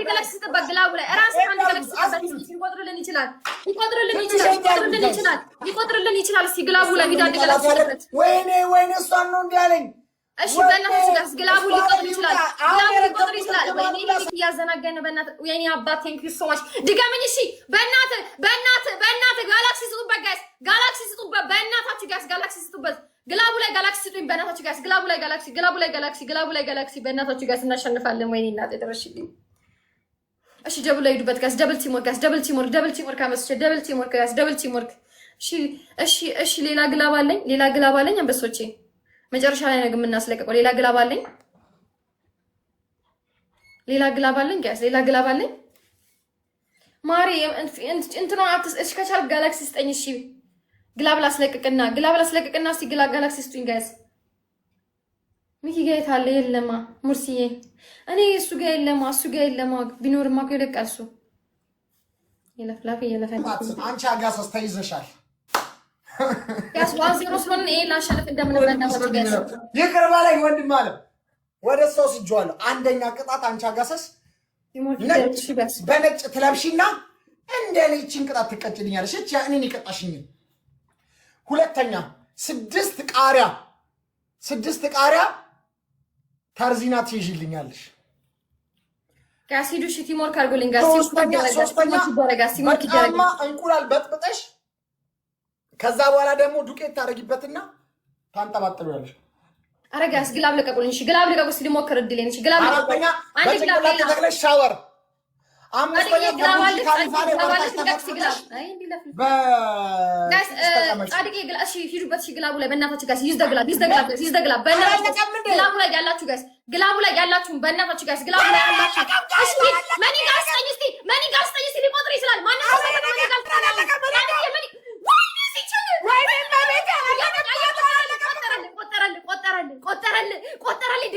ጋላክሲ ተጠበቅ ግላቡ ላይ ራስ አንድ ጋላክሲ ተጠበቅ ይቆጥርልን ይችላል እስቲ ግላቡ ላይ ሂድ አንድ ጋላክሲ ተጠበቅ ወይኔ እሷን ነው እንዴ ያለኝ እሺ በእናትህ ጋር ግላቡ ሊቆጥር ይችላል ወይኔ ያዘናገነ በእናትህ ወይኔ አባት ቴንክ ዩ ሶ ማች ድጋመኝ እሺ በእናትህ ጋላክሲ ስጡበት ጋይስ ጋላክሲ ስጡበት በእናታችሁ ጋይስ ጋላክሲ ስጡበት ግላቡ ላይ ጋላክሲ ስጡኝ በእናታችሁ ጋይስ ግላቡ ላይ ጋላክሲ በእናታችሁ ጋይስ እናሸንፋለን ወይኔ እናቴ ደረሽልኝ እሺ ደብል ላይ ሄዱበት ጋይስ ደብል ቲም ወርክ አመስቼ ደብል ቲም ወርክ እሺ ሌላ ግላብ አለኝ አንበሶቼ መጨረሻ ላይ ነው የምናስለቀቀው ሌላ ግላብ አለኝ ጋይስ ሌላ ግላብ አለኝ ማሪ እንትኑ እሺ ከቻል ጋላክሲ ስጠኝ እሺ ግላብ ላስለቅቅና እስቲ ጋላክሲ ስጡኝ ጋይስ ሚኪ ጋር ታለ የለማ ሙርሲዬ እኔ እሱ ጋር የለማ ቢኖርማ እኮ ይለቃል እሱ የለፍላፊ አንቺ አጋሰስ ተይዘሻል ጋይስ ዋንዜሮ ስለሆነ ይሄ ላሸንፍ እንደምንበና ጋይስ ይቅር በለኝ ወንድም አለ ወደ ሶስት እጇለሁ አንደኛ ቅጣት አንቺ አጋሰስ በነጭ ትለብሺና እንደኔ እቺን ቅጣት ትቀጭልኛለሽ እቺ እኔን ይቀጣሽኝ ሁለተኛ ስድስት ቃሪያ ተርዚና ትይዥልኛለሽ ጋይስ ሂዱ እሺ ቲሞር ካርጎሊንግ ጋይስ ሶስተኛ እንቁላል በጥብጠሽ ከዛ በኋላ ደግሞ ዱቄት ታረጊበትና ታንጠባጥሪያለሽ አረ ጋይስ ግላብ ለቀቁልኝ እሺ ግላብ ለቀቁ እስኪ ሊሞክር እድል ነኝ እሺ ግላብ አራተኛ በጭንቅላት ተተክለሽ ሻወር አምስተኛ ግላብ ጻድቄ ግላብ እሺ ሂዱበት እሺ ግላቡ ላይ በእናታችሁ ጋይስ ዩዝ ደ ግላብ በእናታችሁ ግላቡ ላይ ያላችሁ ጋይስ በእናታችሁ ጋይስ ግላቡ ላይ ያላችሁ እሺ መኒ ጋር ስጠኝ እስቲ ሊቆጥር ይችላል ማን ነው መኒ ጋር ቆጠረልኝ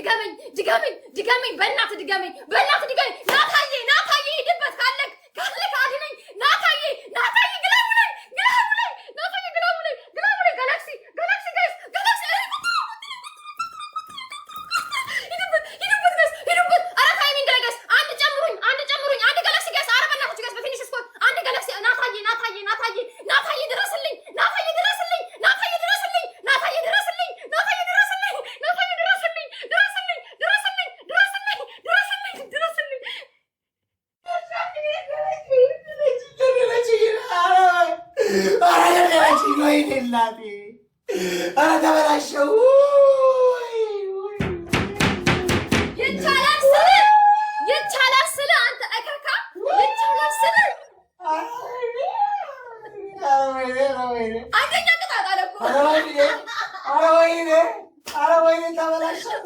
ድገመኝ በእናትህ ድገመኝ ናታዬ ሂድበት ካለክ አድነኝ ናታዬ ግላቡ ላይ ጋላክሲ ጋይስ ሂዱበት ኧረ ታይሚንግ ላይ ጋይስ አንድ ጨምሩኝ አንድ ጋላክሲ ጋይስ ኧረ በእናታችሁ ጋይስ በፊኒሽ ስፖርት አንድ ጋላክሲ ናታዬ ድረስልኝ ኧረ ተበላሸው ይቻላል ስለ አንተ እከካ ይቻላል ስለ አንደኛ ቅጣት አለ እኮ ኧረ ወይኔ ተበላሸው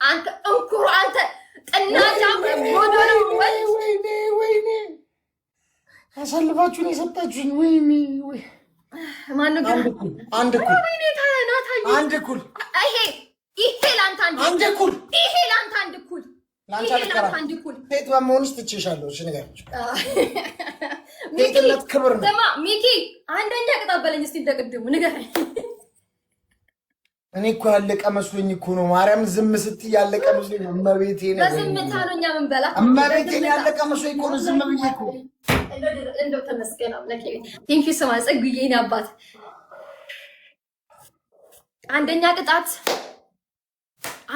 አንተ እንኩሩ አንተ ጥናጃ ሞዶሎ ወይኔ አሳልፋችሁን የሰጣችሁኝ ወይኔ ማን ነው አንድ ኩል ይሄ ላንተ አንድ ኩል ሴት በመሆንሽ ትቼሻለሁ እሺ ንገሪኝ ሴትነት ክብር ነው ስማ ሚኪ አንደኛ ቅጣት በለኝ እስቲ እንደቅድሙ ንገረኝ እኔ እኮ ያለቀ መስሎኝ እኮ ነው ማርያም ዝም ስትይ ያለቀ መስሎኝ እመቤቴ ነው በዝምታ ነው እኛ ምን በላ እመቤቴ ያለቀ መስሎኝ እኮ ነው ዝም ብዬ እኮ እንደው ተመስገን ነው ለኬ ቴንክ ዩ ሶ ማች ጸጉዬ የኔ አባት አንደኛ ቅጣት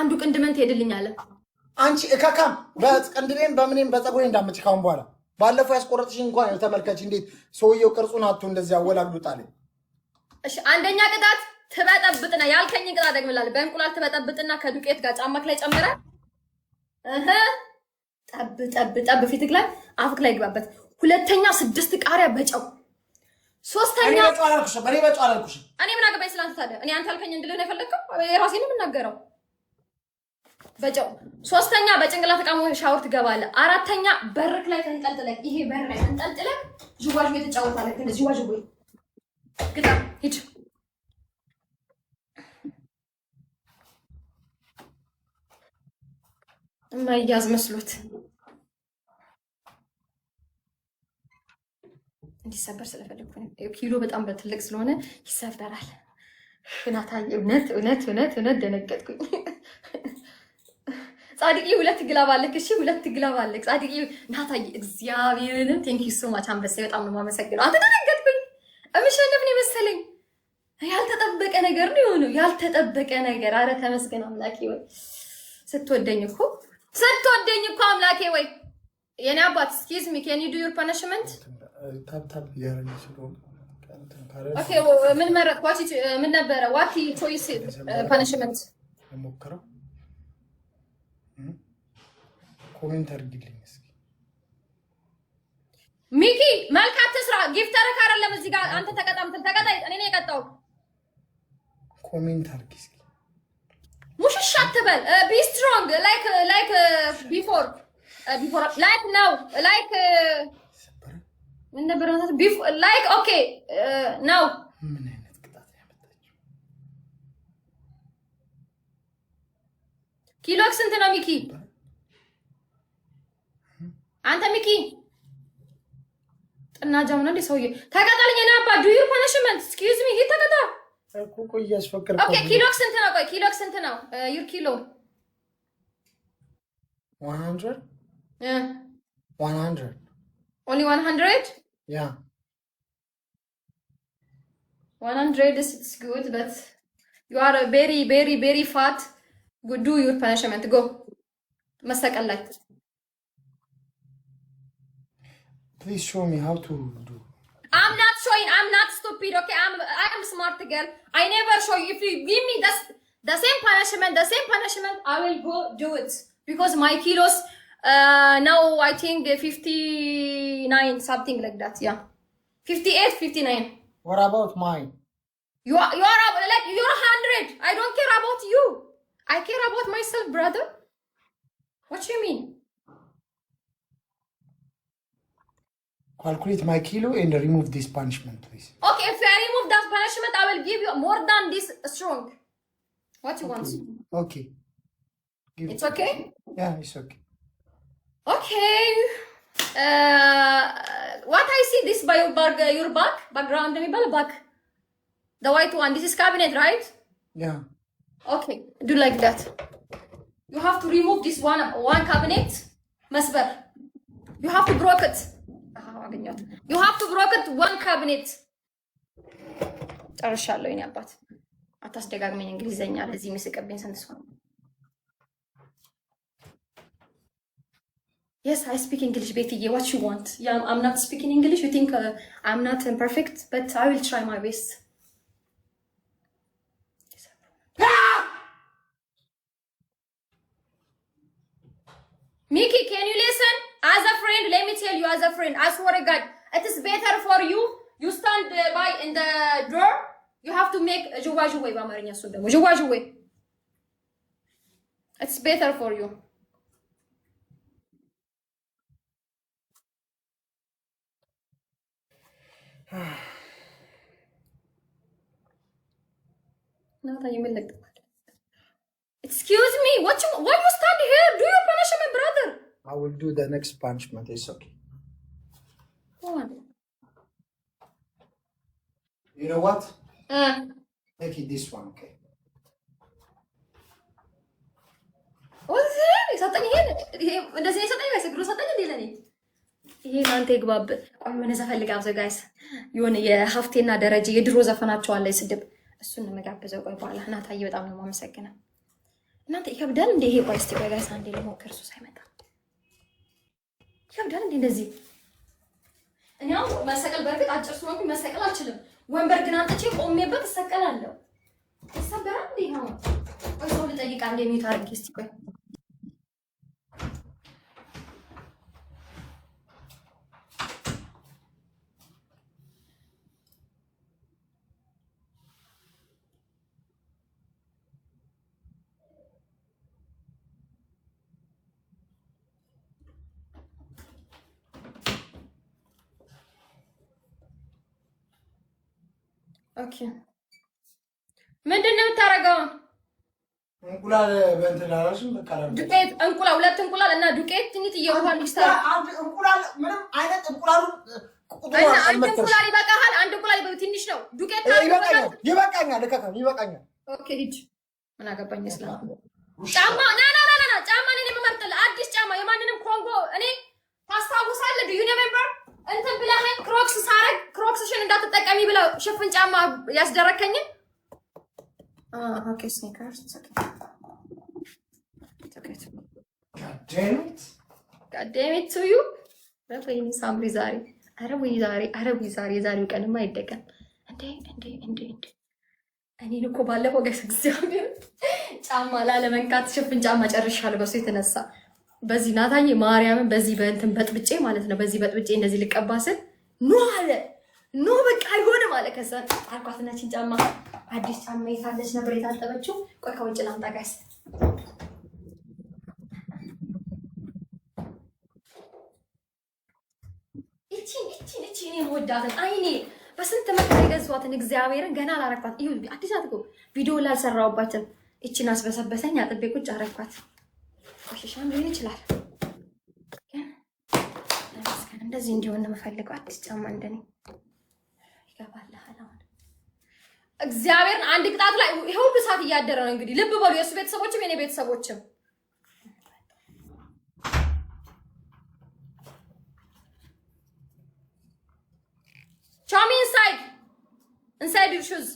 አንዱ ቅንድመን ትሄድልኛለህ አንቺ እካካም በቅንድቤም በምንም በጸጉሬ እንዳመጭ ካሁን በኋላ ባለፈው ያስቆረጥሽኝ እንኳን ተመልከች እንዴት ሰውየው ቅርጹን አጥቶ እንደዚህ ያወላግዱታል እሺ አንደኛ ቅጣት ትበጠብጥና ያልከኝን ቅጣት ደግምላል በእንቁላል ትበጠብጥና ከዱቄት ጋር ጫማክ ላይ ጨምረ ጠብ ፊትክ ላይ አፍክ ላይ ግባበት ሁለተኛ 6 ቃሪያ በጨው ሶስተኛ በኔ በጨው አላልኩሽ እኔ ምን አገባኝ ስላንተ ታዲያ እኔ አንተ አልከኝ እንድልህ ነው የፈለከው የራሴን ነው የምናገረው በጨው ሶስተኛ በጭንቅላት ቃሞ ሻወር ትገባለህ አራተኛ በርክ ላይ ተንጠልጥለህ ይሄ በር ላይ ተንጠልጥለህ ጅዋጅ ቤት ተጫወታለህ ግን ጅዋጅ ወይ ግጣ ሂድ ማይያዝ መስሎት እንዲሰበር ስለፈለኩ ነው ኪሎ በጣም በትልቅ ስለሆነ ይሰበራል ናታዬ እውነት ደነገጥኩኝ። ጻድቂ 2 ግላብ አለክ። እሺ 2 ግላብ አለክ ጻድቂ ናታዬ። እግዚአብሔርን ቴንክ ዩ ሶ ማች አንበሳ፣ በጣም ነው የማመሰግነው። አንተ ደነገጥኩኝ። እምሸነፍ ነው መሰለኝ። ያልተጠበቀ ነገር ነው የሆነው፣ ያልተጠበቀ ነገር። አረ ተመስገን አምላኬ ወይ ስትወደኝ እኮ አምላኬ ወይ የኔ አባት። ኤክስኪውዝ ሚ ካን ዩ ዱ ዩር ፐኒሽመንት? ታፕ ያረኝ ስለሆነ ኦኬ ምን መረጥ? ምን ነበረ? ዋት ቾይስ ፐኒሽመንት ሞክረው። ኮሜንት አድርጊልኝ እስኪ ሚኪ። መልካት ስራ ጊፍተር ካረለም እዚህ ጋር አንተ ተቀጣይ እኔ ነኝ የቀጣው። ኮሜንት አድርጊ እስኪ። ሙሽሽ አትበል። ቢ ስትሮንግ ላይክ ቢፎር ላይክ ናው ላይክ ምን ነበር ማለት ቢፎር ላይክ ኦኬ ናው። ምን አይነት ቅጣት ያመጣችው? ኪሎክ ስንት ነው ሚኪ? አንተ ሚኪ ጥናጃው ነው እንዴ ሰውዬ? ተቀጣልኝ እና አባ ዱ ዩር ፐኒሽመንት ኤክስኪውዝ ሚ ሂድ ተቀጣ እኮ ቆይ እያስፈቀድኩ። ኦኬ ኪሎክ ስንት ነው? ቆይ ኪሎክ ስንት ነው? ዩር ኪሎ 100 only 100 yeah 100 is good but you are very fat. Go do your punishment. Go መሰቀል ላይ. Please show me how to do. I'm not showing. I'm not stupid. Okay, I am smart girl. I never show you. If you give me the same punishment, I will go do it because my kilos now I think 59 something like that. Yeah, 58, 59. What about mine? You are like you're 100. I don't care about you. I care about myself, brother. What you mean? Calculate my kilo and remove this punishment, please. Okay, if I remove that punishment, I will give you more than this strong. What you want? Okay. It's okay? Yeah, it's okay. Okay. What I see this by your background, back. The white one. This is cabinet, right? Yeah. Okay. Do like that. You have to remove this one cabinet. Masbar. You have to break it. You have to break it one cabinet. ጨርሻለሁ የኔ አባት አታስደጋግመኝ እንግሊዘኛ ለዚህ ምስቀብኝ ሰንስ ነው Yes, I speak English ቤትዬ what you want yeah I'm not speaking English you think I'm not perfect but I will try my best Mickey, can you listen? As a friend, let me tell you, as a friend, I swear to God, it is better for you. You stand by in the door. You have to make jouwa በአማርኛ እሱ ደግሞ jouwa. It's better for you. Nata يملك. Excuse me, why you stand here? Do your punishment, brother. I will do the next punishment. It's okay. Go on. You know what? Take it this one, okay? What's that? ሰጠኝ ይሄ እንደዚህ ሰጠኝ ጋይስ ግሩ ሰጠኝ እንዴ ለኔ ይሄ አንተ ይግባብ ቆይ ምን ዘፈልግ አብዘ ጋይስ የሆነ የሀፍቴና ደረጃ የድሮ ዘፈናቸው አለ ይስድብ እሱን ነው መጋበዘው ቆይ በኋላ እናታዬ በጣም ነው ማመሰግነው እናንተ ይከብዳል እንዴ ይሄ ቆይ እስቲ ቆይ ጋይስ አንዴ ለሞከር እሱ ሳይመጣ ይከብዳል እንዴ እንደዚህ እኔ አሁን መሰቀል በርግጥ አጭር ስለሆንኩ መሰቀል አልችልም ወንበር ግን አንጥቼ ቆሜበት እሰቀላለሁ ተሰበራ እንዴ ነው ቆይ ሰው ልጠይቅ አንዴ ሚት አድርጊ እስቲ ቆይ ኦኬ ምንድነው የምታረጋው? እንቁላል በእንትላላሽም በቃላ ዱቄት እንቁላል ሁለት እንቁላል እና ዱቄት ትንሽ የውሃ ሚክስተር እንቁላል ምንም አይነት እንቁላሉ አንድ እንቁላል ይበቃሃል። አንድ እንቁላል ትንሽ ነው። ዱቄት ይበቃኛል። ኦኬ ሂድ። ምን አገባኝ እስላም ጫማ ና ጫማ ነኝ የምመርጥልህ አዲስ ጫማ የማንንም ኮንጎ እኔ ታስታውሳለህ? ዱ ዩ ሪሜምበር እንትን ብለኸኝ ክሮክስ ሳረግ ክሮክስሽን እንዳትጠቀሚ ብለው ሽፍን ጫማ ያስደረከኝ ኦኬ ስኒከርስ God damn it to you በፈይኒ ሳምሪ ዛሬ የዛሬው ቀንማ አይደቀም እንዴ እኔን እኮ ባለፈው ገስ እግዚአብሔር ጫማ ላለመንካት ሽፍን ጫማ ጨርሻለሁ በሱ የተነሳ በዚህ ናታዬ ማርያምን በዚህ በእንትን በጥብጬ ማለት ነው በዚህ በጥብጬ እንደዚህ ልቀባስል ኖ በቃ አይሆንም አለ ከዛ አልኳትናችን ጫማ አዲስ ጫማ የታለች ነበር የታጠበችው ቆይ ከውጭ ላምጣ ጋይስ እቺ እኔ ወዳትን አይኔ በስንት መከራ የገዛኋትን እግዚአብሔርን ገና አላረኳት ይሁ አዲስ አትቆ ቪዲዮ ላልሰራሁባትን እቺን አስበሰበሰኝ አጥቤ ቁጭ አረኳት ቆሽሻም ሊሆን ይችላል ግን እንደዚህ እንዲሆን ነው የምፈልገው አዲስ ጫማ እንደኔ ይገባልሃል አሁን እግዚአብሔርን አንድ ቅጣት ላይ ይሄው ብሳት እያደረ ነው እንግዲህ ልብ በሉ የሱ ቤተሰቦችም የኔ ቤተሰቦችም Show me inside your shoes.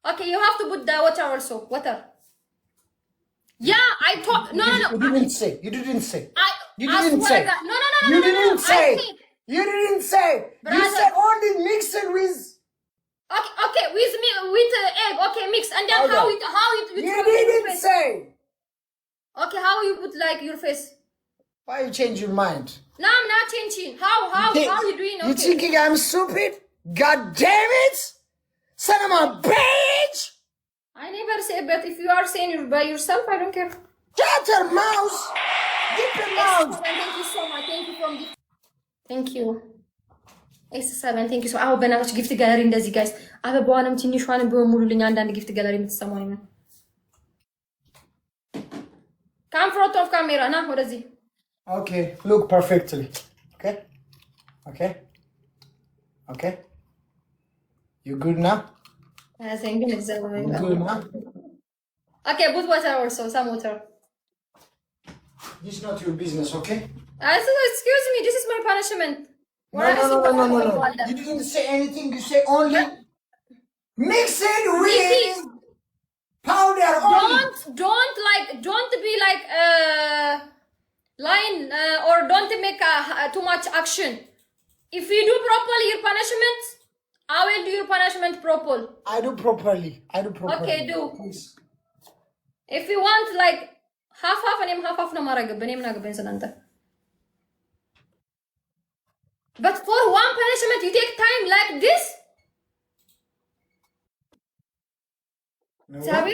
Okay, you have to put the water also. Water. Yeah, I thought. No. You didn't say. You didn't say. You didn't say. No. You didn't say. You didn't say. You said only mix it with. Okay, with egg. Okay, mix and then how it. You didn't say. Okay, how you put like your face? Why you change your mind? No, I'm not changing. How you doing? Okay. You thinking I'm stupid? God damn it! Son of a bitch! I never say, but if you are saying you're by yourself, I don't care. Shut your mouth! Get your mouth! Thank you so much. Thank you from gift. Thank you. S7 thank you so. አዎ በእናትሽ ጊፍት ጋለሪ እንደዚህ ጋይስ አበባዋንም ትንሿንም ቢሆን ሙሉልኝ አንዳንድ ጊፍት ጋለሪ የምትሰማው ነው። Come front of camera ና ወደዚህ Okay, look perfectly. Okay. You good now? I think it's good now? Okay, put water also, some water. This is not your business, okay? Excuse me, this is my punishment. No. You didn't say anything, you say only mix it with powder only. Don't be like line or don't make too much action. If you do properly your punishment, I will do your punishment properly. I do properly. Okay, do. Please. If you want like half and half no maragab, name nagabin sananta. But for one punishment you take time like this? No. Sabi?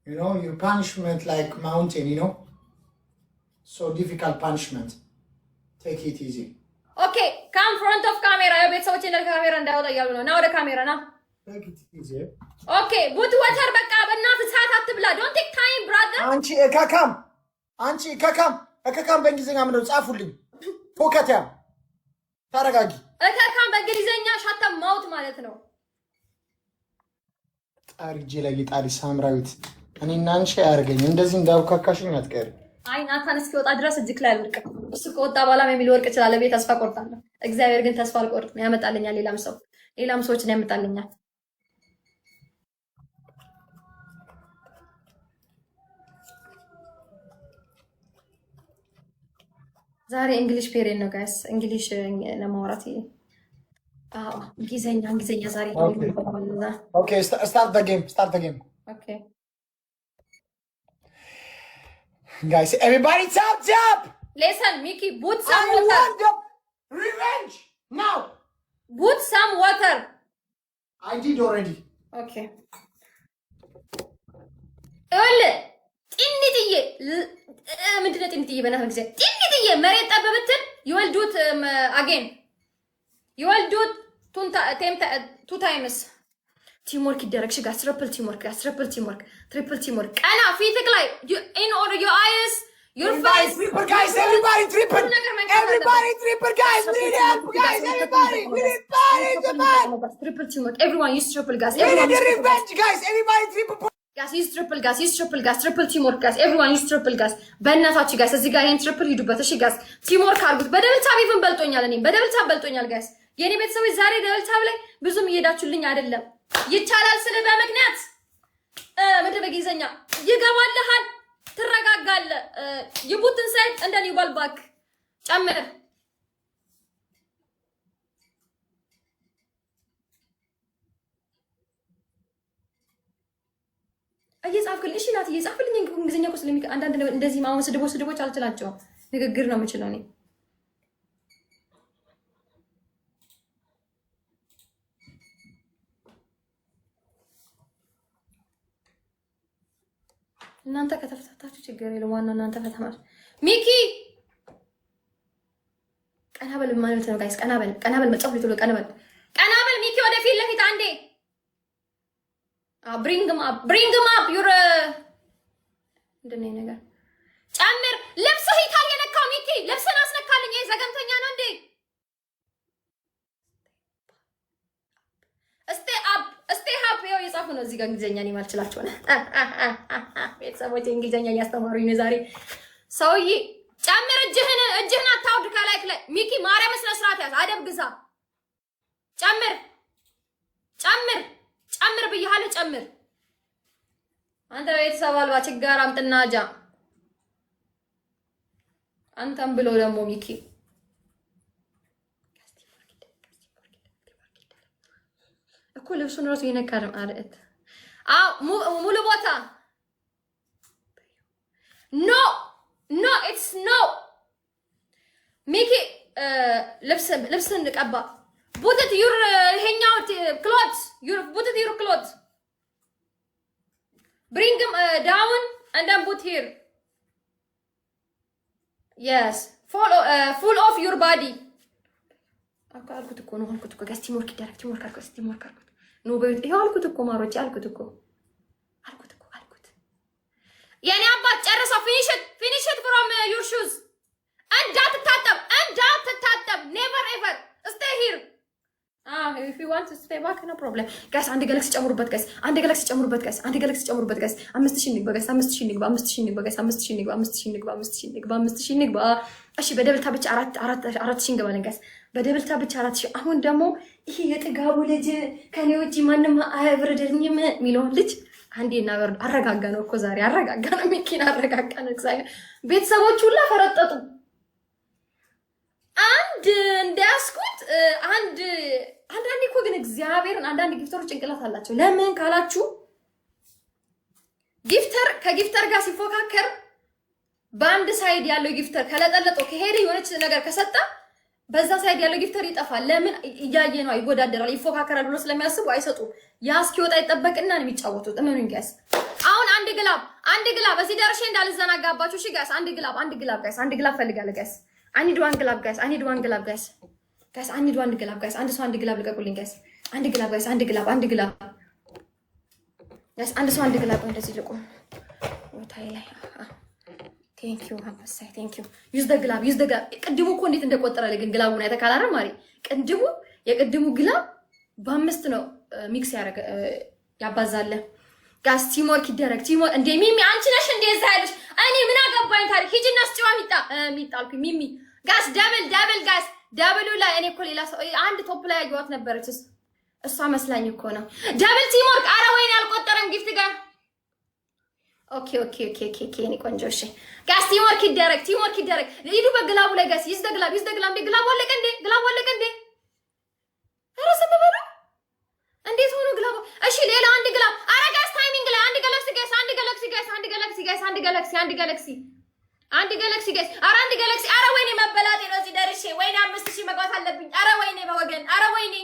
You know, your punishment like mountain, you know? So difficult punishment. Take it easy. Okay, come front of camera. I bet so much in the camera and out the now the camera now. Take it easy. Okay, but water back up and not don't take time, brother. Anchi kakam በእንግሊዝኛ ምንድነው ጻፉልኝ ፖከታ ታረጋጊ እከካም በእንግሊዝኛ ሻታ ማውት ማለት ነው ጣርጄ ላይ ጣሪ ሳምራዊት እኔ እና አንቺ ያርገኝ እንደዚህ እንዳውካካሽኝ አትቀሪ አይ ናታን እስኪወጣ ድረስ እጅክ ላይ አልወርቅ እሱ ከወጣ በኋላ የሚል ወርቅ ይችላል ለቤት ተስፋ ቆርጣለሁ እግዚአብሔር ግን ተስፋ አልቆርጥም ያመጣልኛል ሌላም ሰዎች ነው ያመጣልኛል ዛሬ እንግሊሽ ፔሪድ ነው ጋይስ እንግሊሽ ለማውራት እንግሊዝኛ ዛሬ ኦኬ start the game okay guys everybody tap listen Mickey put some water want the revenge now put some water I did already okay እለ ጥንጥዬ ምንድነው ጥንጥዬ በእናትህ ጊዜ ጥንጥዬ መሬት ጠበብትን ይወልዱት again you will do two times ቲምወርክ ይደረግ ጋይስ ትሪፕል ቲምወርክ ጋይስ ትሪፕል ቲምወርክ ቀና ፊትክ ላይ in order your eyes your face triple guys everybody triple guys we need help guys everybody we need party triple teamwork everyone use triple guys we need revenge guys everybody triple guys use triple guys triple teamwork guys everyone use triple guys በእናታችሁ guys እዚህ ጋር ይሄን triple ሂዱበት እሺ guys teamwork አድርጉት በደብል ታብ ኢቭን በልጦኛል እኔ በደብል ታብ በልጦኛል guys የኔ ቤተሰቦች ዛሬ ደብል ታብ ላይ ብዙም እየሄዳችሁልኝ አይደለም ይቻላል ስለ በመክንያት ምንድን በጊዜኛ ይገባልሃል ትረጋጋለ ይቡትን ሳይት እንደኔ ባልባክ ጨምር እየጻፍክልሽ ናት እየጻፍልኝ እንግሊዝኛ እኮ ስለሚቀ አንዳንድ እንደዚህ ማውን ስድቦች አልችላቸውም ንግግር ነው የምችለው እኔ እናንተ ከተፈታታችሁ ችግር የለም ዋናው እናንተ ፈተማል ሚኪ ቀናበል ማለት ነው ጋይስ ቀናበል መጻፍ ሊተሉ ቀናበል ሚኪ ወደ ፊት ለፊት አንዴ bring them up your እንደኔ ነገር ጨምር ልብስህ ይታል የነካው ሚኪ ልብስን አስነካልኝ ይሄ ዘገምተኛ ነው እንዴ stay up ይኸው የጻፉ ነው እዚህ ጋር እንግሊዘኛ ነው ማልችላቸው ነው ቤተሰቦቼ እንግሊዘኛ እያስተማሩኝ ነው ዛሬ ሰውዬ ጨምር እጅህን አታውድ ከላይክ ላይ ሚኪ ማርያም ስነ ስርዓት ያዝ አደብ ግዛ ጨምር ብያለሁ ጨምር አንተ ቤተሰብ አልባ ችጋር አምጥና አጃ አንተም ብሎ ደግሞ ሚኪ እኮ ልብሱን ራሱ ይነካል አረት ሙሉ ቦታ no it's no ሚኪ ልብስን ቀባ put it your hang out clothes put it your clothes bring them down and then put here yes full of your body አልኩት እኮ ጋስ ቲምወርክ ይደረግ ቲምወርክ አልኩት ኖ በይት ይሄ አልኩት እኮ ማሮቼ አልኩት የኔ አባት ጨርሰው finish it from your shoes እንዳትታጠብ never ever stay here if you want to stay back no problem guys አንድ ገለክስ ጨምሩበት guys 5000 ንግባ guys 5000 ንግባ እሺ በደብል ታብቻ 4000 እንገባለን guys በደብል ታብቻ 4000 አሁን ደግሞ ይሄ የጥጋቡ ልጅ ከኔ ወጪ ማንንም አይብረደኝም ሚለው ልጅ አንዴና ወርድ አረጋጋ ነው እኮ ዛሬ አረጋጋ ነው ሚኪን አረጋጋ ነው እግዚአብሔር ቤተሰቦቹ ሁላ ፈረጠጡ አንድ እንዳስኩት አንዳንዴ እኮ ግን እግዚአብሔርን አንዳንድ ጊፍተሮች ጭንቅላት አላቸው ለምን ካላችሁ ከጊፍተር ጋር ሲፎካከር በአንድ ሳይድ ያለው ጊፍተር ከለጠለጠው ከሄደ የሆነች ነገር ከሰጣ በዛ ሳይድ ያለው ጊፍተር ይጠፋል ለምን እያየ ነው ይወዳደራል ይፎካከራል ብሎ ስለሚያስቡ አይሰጡ ያ እስኪወጣ ይጠበቅና ነው የሚጫወቱት እመኑኝ ጋይስ አሁን አንድ ግላብ በዚህ ደረሼ እንዳልዘናጋባችሁ እሺ ጋይስ አንድ ግላብ ጋይስ አንድ ግላብ ፈልጋለሁ ጋይስ I need one glove guys አንድ ሰው አንድ ግላብ ልቀቁልኝ guys አንድ ግላብ guys አንድ ግላብ guys አንድ ሰው አንድ ግላብ እንደዚህ ልቁ ወታይ ላይ thank you ሀምሳይ thank you use the glove ቅድሙ እኮ እንዴት እንደቆጠረለ ግን ግላቡን አይተካላረ ማሪ የቅድሙ ግላብ በአምስት ነው ሚክስ ያባዛለ ጋስ ቲምወርክ ይደረግ እንደ ሚሚ አንቺ ነሽ እንደዛ ያለሽ እኔ ምን አገባኝ ታሪክ ሂጂና ስጭዋ ሚጣልኩ ሚሚ ጋስ ደብል ጋስ ደብሉ ላይ እኔ እኮ ሌላ ሰው አንድ ቶፕ ላይ ያዩት ነበረች እሷ መስላኝ እኮ ነው ደብል ቲምወርክ አረ ወይኔ አልቆጠረም ጊፍት ጋር ኦኬ እኔ ቆንጆ እሺ ጋስ ቲምወርክ ይደረግ ሂዱ በግላቡ ላይ ጋስ ይዝ ደግላብ ግላቡ አለቀ እንዴ አረሰበ በሉ እንዴት ሆኖ ግላቡ እሺ ሌላ አንድ ግላብ አረ ጋስ ታይሚንግ ላይ አንድ ጋላክሲ ጋስ አንድ ጋላክሲ አረ አንድ ጋላክሲ አረ ወይኔ መበላጤ ነው እዚህ ደርሼ ወይኔ 5000 መግባት አለብኝ አረ ወይኔ በወገን አረ ወይኔ